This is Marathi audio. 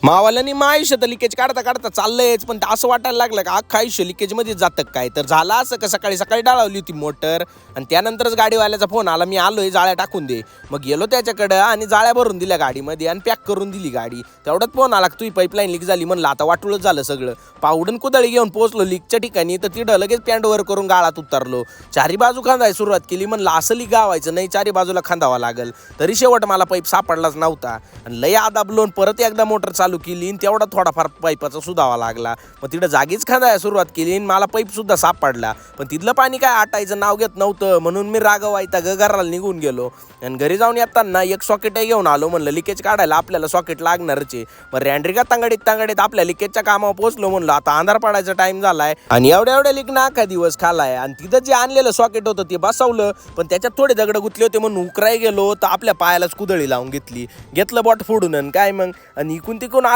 मावाल्यानी मग आयुष्य तर लिकेज काढता काढता चाललंयच, पण असं वाटायला लागलं का अख्खं आयुष्य लिकेज मध्ये जातं काय. तर झालं असं का सकाळी सकाळी डाळवली होती मोटर आणि त्यानंतरच गाडीवाल्याचा फोन आला, मी आलोय जाळ्या टाकून दे. मग गेलो त्याच्याकडं आणि जाळ्या भरून दिल्या गाडीमध्ये आणि पॅक करून दिली गाडी. तेवढ्यात फोन आला तुझी पाईपलाईन लीक झाली. म्हणलं आता वाटूळच झालं सगळं. पावडून कुदळी घेऊन पोहोचलो लीकच्या ठिकाणी, तर तिथं लगेच पॅन्ट वर करून गाळात उतरलो. चारी बाजू खांदाय सुरुवात केली. म्हणलं असं लीक गावायचं नाही, चारी बाजूला खांदावा लागल. तरी शेवट मला पाईप सापडलाच नव्हता आणि लय आदाबलोन परत एकदा मोटर चालू केली. तेवढा थोडाफार पाईपाचा सुधावा लागला. मग तिथं जागीच खांदायला सुरुवात केली. मला पाईप सुद्धा सापडला, पण तिथलं पाणी काय आटायचं नाव घेत नव्हतं. म्हणून मी रागवायता घराला निघून गेलो आणि घरी जाऊन येताना एक सॉकेटही घेऊन आलो. म्हणलं लिकेज काढायला आपल्याला सॉकेट लागणारच आहे. मग रँड्रिका तांगडीत आपल्या लिकेजच्या कामावर पोहोचलो. म्हणलं आता अंधार पडायचा टाइम झालाय आणि एवढ्या लिक ना अख्खा दिवस खालाय. आणि तिथं जे आणलेलं सॉकेट होतं ते बसवलं, पण त्याच्यात थोडे दगड गुतले होते म्हणून उकराय गेलो तर आपल्या पायालाच कुदळी लावून घेतलं बॉट फोडून. आणि काय मग आणि इकून तिकून